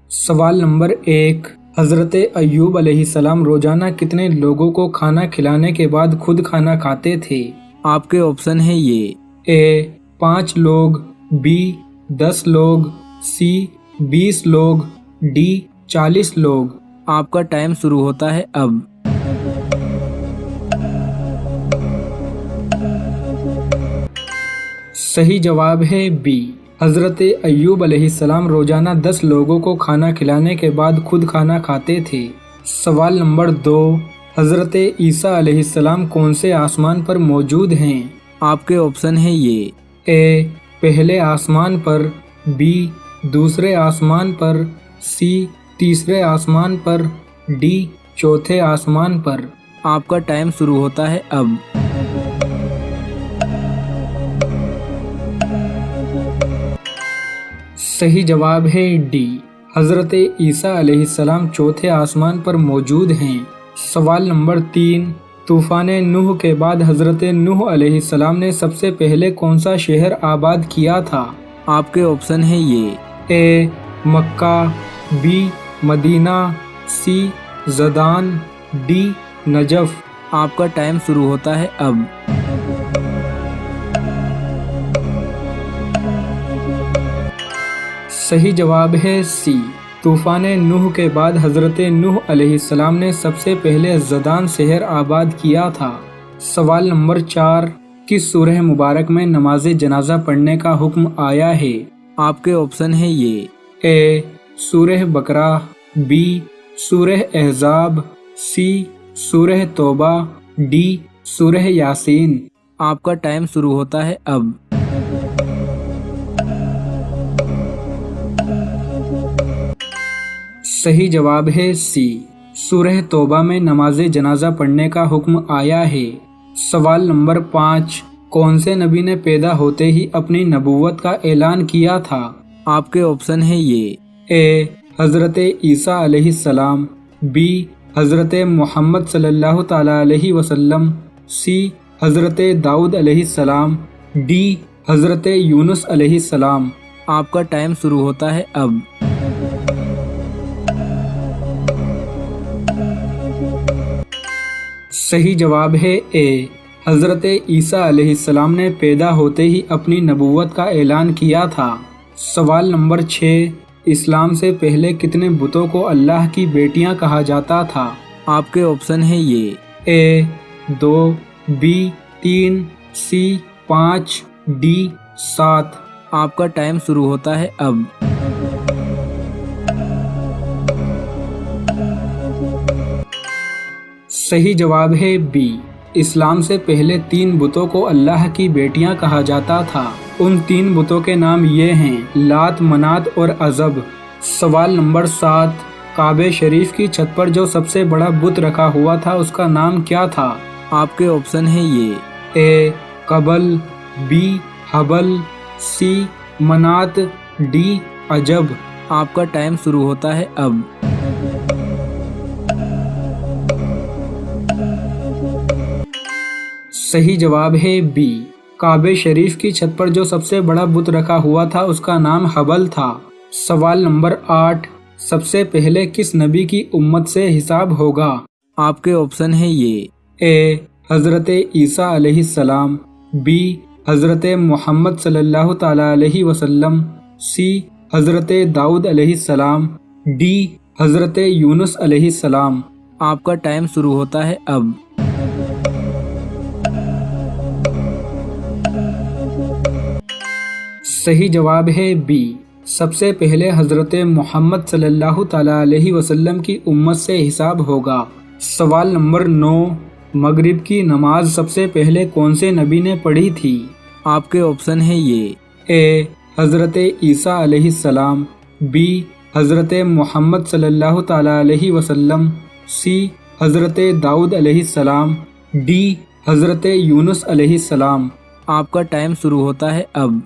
سوال نمبر 1، حضرت ایوب علیہ السلام روزانہ کتنے لوگوں کو کھانا کھلانے کے بعد خود کھانا کھاتے تھے؟ آپ کے آپشن ہیں یہ: اے 5 لوگ، بی 10 لوگ، سی 20 لوگ، ڈی 40 لوگ۔ آپ کا ٹائم شروع ہوتا ہے اب۔ صحیح جواب ہے بی، حضرت ایوب علیہ السلام روزانہ 10 لوگوں کو کھانا کھلانے کے بعد خود کھانا کھاتے تھے۔ سوال نمبر 2، حضرت عیسیٰ علیہ السلام کون سے آسمان پر موجود ہیں؟ آپ کے آپشن ہیں یہ: اے پہلے آسمان پر، بی دوسرے آسمان پر، سی تیسرے آسمان پر، ڈی چوتھے آسمان پر۔ آپ کا ٹائم شروع ہوتا ہے اب۔ صحیح جواب ہے ڈی، حضرت عیسیٰ علیہ السلام چوتھے آسمان پر موجود ہیں۔ سوال نمبر 3، طوفان نوح کے بعد حضرت نوح علیہ السلام نے سب سے پہلے کون سا شہر آباد کیا تھا؟ آپ کے آپشن ہیں یہ: A Mecca, B Medina, C زدان، ڈی نجف۔ آپ کا ٹائم شروع ہوتا ہے اب۔ صحیح جواب ہے سی، طوفان نوح کے بعد حضرت نوح علیہ السلام نے سب سے پہلے زدان شہر آباد کیا تھا۔ سوال نمبر 4، کس سورہ مبارک میں نماز جنازہ پڑھنے کا حکم آیا ہے؟ آپ کے آپشن ہیں یہ: اے سورہ بقرہ، بی سورہ احزاب، سی سورہ توبہ، ڈی سورہ یاسین۔ آپ کا ٹائم شروع ہوتا ہے اب۔ صحیح جواب ہے سی، سورہ توبہ میں نماز جنازہ پڑھنے کا حکم آیا ہے۔ سوال نمبر 5، کون سے نبی نے پیدا ہوتے ہی اپنی نبوت کا اعلان کیا تھا؟ آپ کے آپشن ہیں یہ: اے حضرت عیسیٰ علیہ السلام، بی حضرت محمد صلی اللہ تعالیٰ علیہ وسلم، سی حضرت داؤد علیہ السلام، ڈی حضرت یونس علیہ السلام۔ آپ کا ٹائم شروع ہوتا ہے اب۔ صحیح جواب ہے اے، حضرت عیسیٰ علیہ السلام نے پیدا ہوتے ہی اپنی نبوت کا اعلان کیا تھا۔ سوال نمبر 6، اسلام سے پہلے کتنے بتوں کو اللہ کی بیٹیاں کہا جاتا تھا؟ آپ کے آپشن ہیں یہ: اے 2، بی 3، سی 5، ڈی 7۔ آپ کا ٹائم شروع ہوتا ہے اب۔ صحیح جواب ہے بی، اسلام سے پہلے 3 بتوں کو اللہ کی بیٹیاں کہا جاتا تھا۔ ان 3 بتوں کے نام یہ ہیں: لات، منات اور عزب۔ سوال نمبر 7، کعبہ شریف کی چھت پر جو سب سے بڑا بت رکھا ہوا تھا اس کا نام کیا تھا؟ آپ کے آپشن ہیں یہ: اے قبل، بی حبل، سی منات، ڈی عجب۔ آپ کا ٹائم شروع ہوتا ہے اب۔ صحیح جواب ہے بی، کعبہ شریف کی چھت پر جو سب سے بڑا بت رکھا ہوا تھا اس کا نام حبل تھا۔ سوال نمبر 8، سب سے پہلے کس نبی کی امت سے حساب ہوگا؟ آپ کے آپشن ہیں یہ: اے حضرت عیسیٰ علیہ السلام، بی حضرت محمد صلی اللہ تعالیٰ علیہ وسلم، سی حضرت داؤد علیہ السلام، ڈی حضرت یونس علیہ السلام۔ آپ کا ٹائم شروع ہوتا ہے اب۔ صحیح جواب ہے بی، سب سے پہلے حضرت محمد صلی اللہ تعالیٰ علیہ وسلم کی امت سے حساب ہوگا۔ سوال نمبر 9، مغرب کی نماز سب سے پہلے کون سے نبی نے پڑھی تھی؟ آپ کے آپشن ہیں یہ: اے حضرت عیسیٰ علیہ السلام، بی حضرت محمد صلی اللہ تعالیٰ علیہ وسلم، سی حضرت داؤد علیہ السلام، ڈی حضرت یونس علیہ السلام۔ آپ کا ٹائم شروع ہوتا ہے اب۔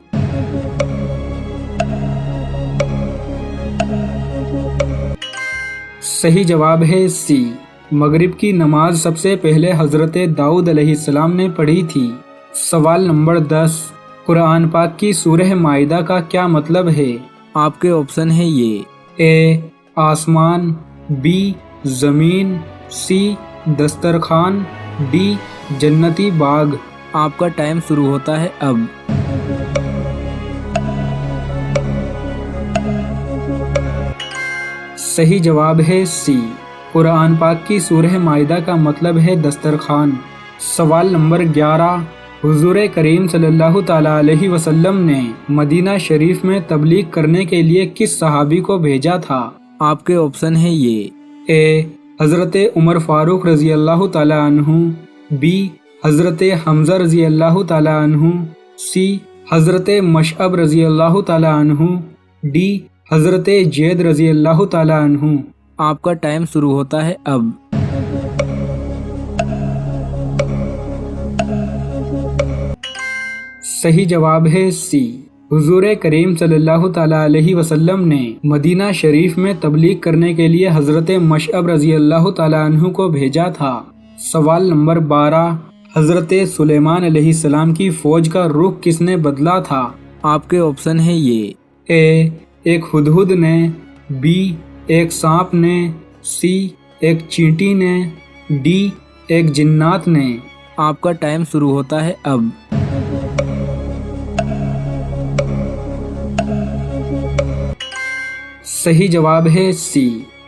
صحیح جواب ہے سی، مغرب کی نماز سب سے پہلے حضرت داؤد علیہ السلام نے پڑھی تھی۔ سوال نمبر 10، قرآن پاک کی سورہ مائدہ کا کیا مطلب ہے؟ آپ کے آپشن ہیں یہ: اے आसमान, बी ज़मीन, सी दस्तरखान, डी जन्नती बाग। आपका टाइम शुरू होता है अब। सही जवाब है सी। कुरान पाक की सूरह माइदा का मतलब है दस्तरखान। सवाल नंबर 11, हुजूर करीम सल्लल्लाहु ताला अलैहि वसल्लम ने मदीना शरीफ में तबलीग करने के लिए किस सहाबी को भेजा था? आपके ऑप्शन है ये। ए हज़रत उमर फारूक रज़ी अल्लाह ताला अन्हु, बी हज़रत हमज़ा रज़ी अल्लाह ताला अन्हु, सी हज़रत मशअब रज़ी अल्लाह ताला अन्हु, डी हज़रत जैद रज़ी अल्लाह ताला अन्हु। आपका टाइम शुरू होता है अब। सही जवाब है सी। हुजूर करीम सल्लल्लाहु ताला अलैहि वसल्लम ने मदीना शरीफ में तबलीग करने के लिए हज़रत मशअब रज़ी अल्लाह ताला अन्हु को भेजा था। सवाल नंबर 12, हज़रत सुलेमान अलैहिस्सलाम की फ़ौज का रुख किसने बदला था? आपके ऑप्शन है ये। ए एक हुदहुद ने, बी एक सांप ने, सी एक चींटी ने, डी एक जिन्नात ने। आपका टाइम शुरू होता है अब। सही जवाब है सी।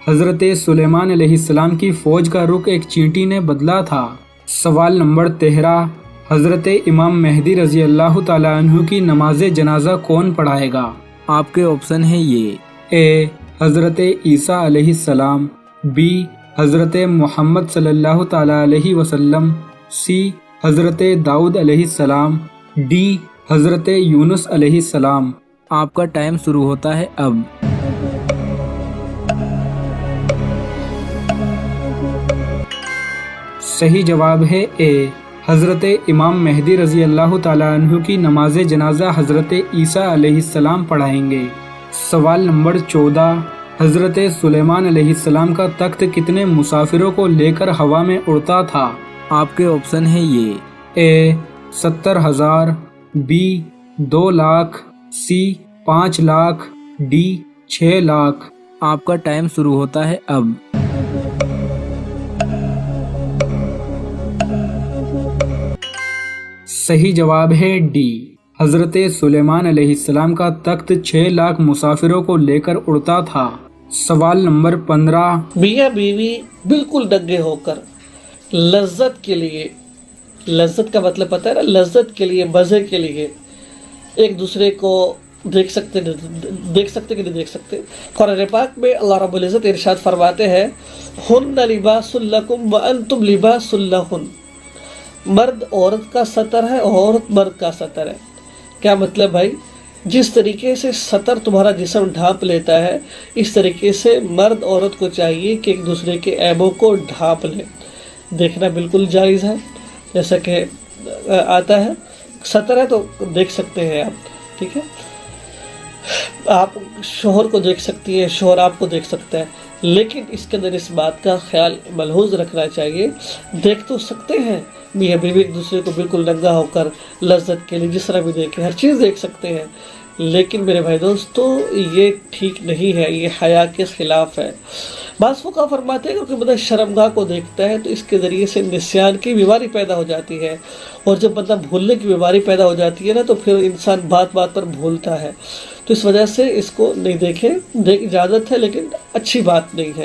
हज़रत सुलेमान अलैहिस्सलाम की फ़ौज का रुख एक चींटी ने बदला था। सवाल नंबर 13, हज़रत इमाम मेहदी रज़ी अल्लाह ताला अन्हु की नमाज जनाजा कौन पढ़ाएगा? आपके ऑप्शन है ये। ए हज़रत ईसा अलैहिस्सलाम, बी हज़रत मोहम्मद सल्लल्लाहु ताला अलैहि वसल्लम, सी हज़रत दाऊद अलैहिस्सलाम, डी हज़रत यूनुस अलैहिस्सलाम। आपका टाइम शुरू होता है अब। सही जवाब है ए हज़रत इमाम मेहदी रज़ी अल्लाह ताला अन्हु की नमाज जनाजा हज़रत ईसा अलैहिस्सलाम पढ़ाएंगे। सवाल नंबर 14, हज़रत सुलेमान अलैहिस्सलाम का तख्त कितने मुसाफिरों को लेकर हवा में उड़ता था? आपके ऑप्शन है ये। ए 70,000, बी 2 लाख, सी 5 लाख, डी 6 लाख। आपका टाइम शुरू होता है अब। सही जवाब है डी। हज़रत सुलेमान अलैहिस्सलाम का तख्त 6 लाख मुसाफिरों को लेकर उड़ता था। सवाल नंबर 15, मियाँ बीवी बिल्कुल दंगे होकर लज्जत के लिए, लज्जत का मतलब पता है ना, लज्जत के लिए, मज़े के लिए एक दूसरे को देख सकते कि नहीं देख सकते। कुरान पाक में अल्लाह रब्बुल इज़्ज़त इरशाद फरमाते हैं, हुन्ना लिबासुल लकुम व अंतुम लिबासुल लहुन। मर्द औरत का सतर है, औरत मर्द का सतर है। क्या मतलब भाई? जिस तरीके से सतर तुम्हारा जिस्म ढांप लेता है, इस तरीके से मर्द औरत को चाहिए कि एक दूसरे के ऐबों को ढांप ले। देखना बिल्कुल जायज़ है, जैसा कि आता है, सतर है तो देख सकते हैं आप, ठीक है। आप शोहर को देख सकती हैं, शोहर आपको देख सकता है, लेकिन इसके अंदर इस बात का ख्याल मलहूज़ रखना चाहिए, देख तो सकते हैं मियाँ बीवी एक दूसरे को बिल्कुल नंगा होकर लज्जत के लिए जिस तरह भी देखें, हर चीज़ देख सकते हैं, लेकिन मेरे भाई दोस्तों ये ठीक नहीं है, ये हया के ख़िलाफ़ है। बाज़ फुक़हा फरमाते हैं कि बंदा शर्मगाह को देखता है तो इसके ज़रिए से निस्यान की बीमारी पैदा हो जाती है, और जब बंदा भूलने की बीमारी पैदा हो जाती है ना, तो फिर इंसान बात बात पर भूलता है। तो इस वजह से इसको नहीं देखें, इजाज़त है लेकिन अच्छी बात नहीं है।